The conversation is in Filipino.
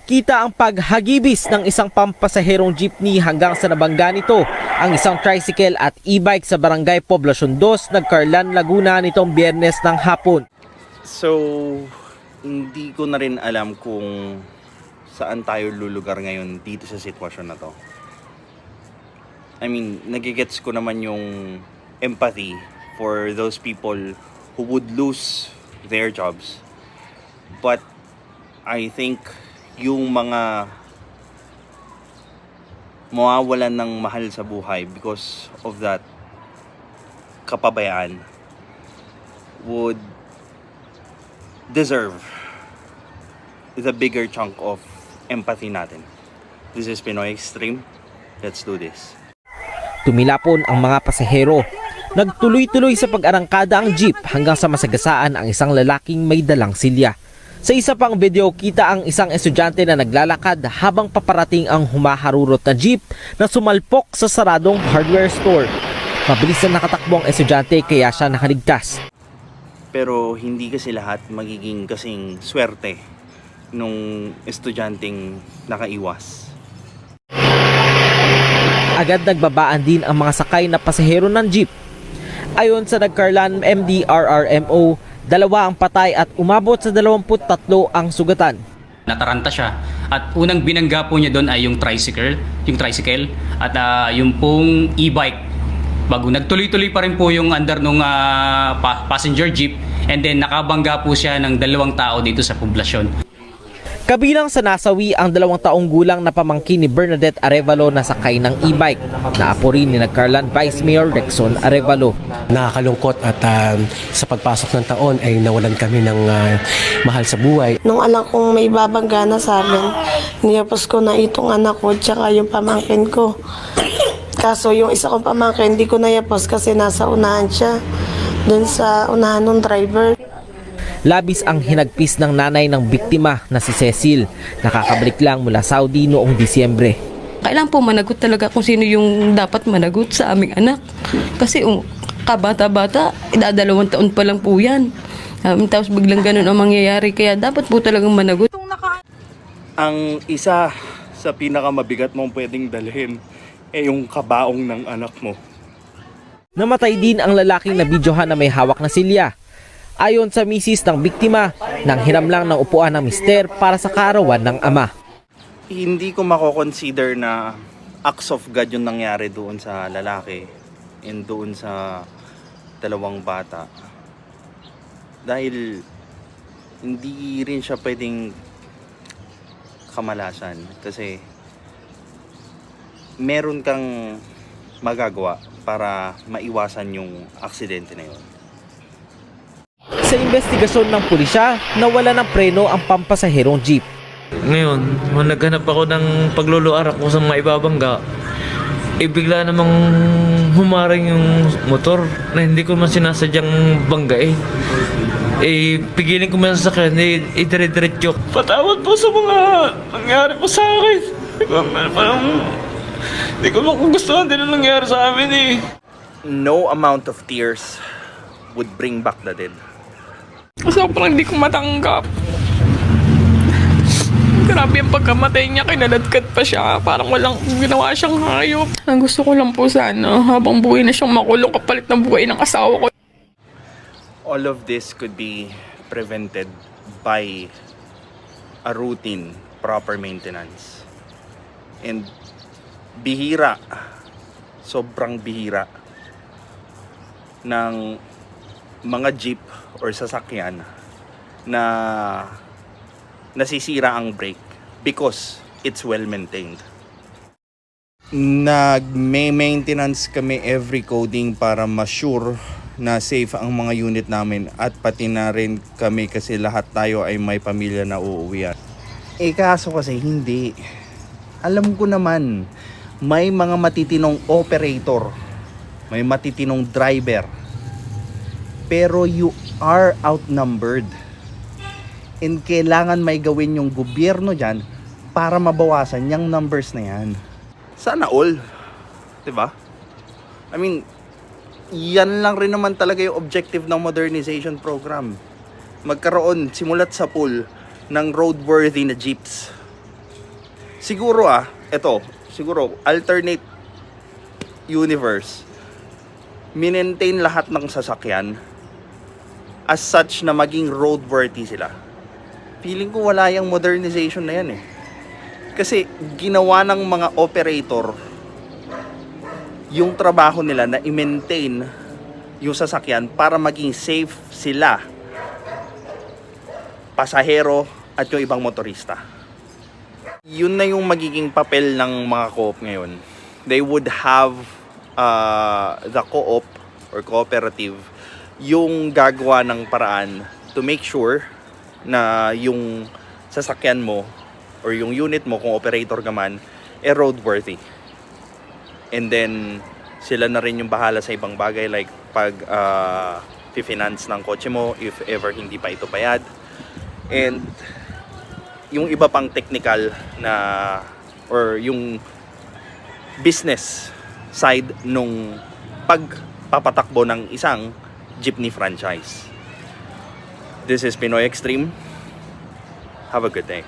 Kita ang paghagibis ng isang pampasaherong jeepney hanggang sa nabangga nito ang isang tricycle at e-bike sa barangay Poblacion 2, Nagcarlan, Laguna nitong Biyernes ng hapon. So, hindi ko na rin alam kung saan tayo lulugar ngayon dito sa sitwasyon na to. I mean, nagigets ko naman yung empathy for those people who would lose their jobs. But I think yung mga mawawalan ng mahal sa buhay because of that kapabayaan would deserve the bigger chunk of empathy natin. This is Pinoy Extreme. Let's do this. Tumilapon ang mga pasahero. Nagtuloy-tuloy sa pag-arangkada ang jeep hanggang sa masagasaan ang isang lalaking may dalang silya. Sa isa pang video, kita ang isang estudyante na naglalakad habang paparating ang humaharurot na jeep na sumalpok sa saradong hardware store. Mabilis na nakatakbo ang estudyante kaya siya nakaligtas. Pero hindi kasi lahat magiging kasing swerte nung estudyanteng nakaiwas. Agad nagbabaan din ang mga sakay na pasahero ng jeep. Ayon sa Nagcarlan MDRRMO, 2 ang patay at umabot sa 23 ang sugatan. Nataranta siya at unang binangga po niya doon ay yung tricycle at yung pong e-bike. Bago nagtuloy-tuloy pa rin po yung under nung passenger jeep and then nakabangga po siya ng 2 tao dito sa poblasyon. Kabilang sa nasawi ang 2 taong gulang na pamangkin ni Bernadette Arevalo na sakay ng e-bike. Naapo rin ni Nagcarlan Vice Mayor Rexon Arevalo. Nakakalungkot at sa pagpasok ng taon ay nawalan kami ng mahal sa buhay. Nung anak kong may babangga na sa amin, niyapos ko na itong anak ko tsaka yung pamangkin ko. Kaso yung isa kong pamangkin, hindi ko nayapos kasi nasa unahan siya. Doon sa unahan ng driver. Labis ang hinagpis ng nanay ng biktima na si Cecil. Nakakabalik lang mula Saudi noong Disyembre. Kailangan po managot talaga kung sino yung dapat managot sa aming anak. Kasi kabata-bata, 2 taon pa lang po yan. Tapos biglang ganun ang mangyayari. Kaya dapat po talagang managot. Ang isa sa pinakamabigat mong pwedeng dalhin ay yung kabaong ng anak mo. Namatay din ang lalaking nabidyohan na may hawak na silya. Ayon sa misis ng biktima, nang hinamlang ng upuan ng mister para sa kaarawan ng ama. Hindi ko mako-consider na acts of God yung nangyari doon sa lalaki and doon sa 2 bata. Dahil hindi rin siya pwedeng kamalasan kasi meron kang magagawa para maiwasan yung aksidente na yun. Sa investigasyon ng pulisya, nawala ng preno ang pampasaherong jeep. Ngayon, naghanap ako ng pagluluar ako sa maibabangga. Bigla namang humarang yung motor na hindi ko man sinasadyang banggain. Pigilin ko man sa sakyan, dire-diretso. Patawad po sa mga nangyari po sa akin. Hindi ko makugustuhan din ang nangyari sa amin No amount of tears would bring back the dead. Sobrang hindi ko matanggap. Grabe ang pagkamatay niya, kinaladkad pa siya. Parang walang ginawa siyang hayop. Ang gusto ko lang po sana, habang buhay na siyang makulong kapalit ng buhay ng asawa ko. All of this could be prevented by a routine, proper maintenance. And bihira, sobrang bihira ng mga jeep or sasakyan na nasisira ang brake because it's well maintained. Nag-maintenance kami every coding para ma-sure na safe ang mga unit namin at pati na rin kami kasi lahat tayo ay may pamilya na uuwian. Kaso kasi hindi. Alam ko naman, may mga matitinong operator, may matitinong driver, pero you are outnumbered. And kailangan may gawin yung gobyerno dyan para mabawasan yung numbers na yan. Sana all. Diba? I mean, yan lang rin naman talaga yung objective ng modernization program. Magkaroon, simulat sa pool, ng roadworthy na jeeps. Siguro siguro alternate universe, minentain lahat ng sasakyan as such na maging roadworthy sila. Feeling ko wala yung modernization na yan eh. Kasi ginawa ng mga operator yung trabaho nila na i-maintain yung sasakyan para maging safe sila, pasahero at yung ibang motorista. Yun na yung magiging papel ng mga co-op ngayon. They would have the co-op or cooperative yung gagawa ng paraan to make sure na yung sasakyan mo or yung unit mo kung operator ka man roadworthy. And then sila na rin yung bahala sa ibang bagay like pag finance ng kotse mo if ever hindi pa ito bayad. And yung iba pang technical na or yung business side nung pagpapatakbo ng isang jeepney franchise. This is Pinoy Extreme. Have a good day.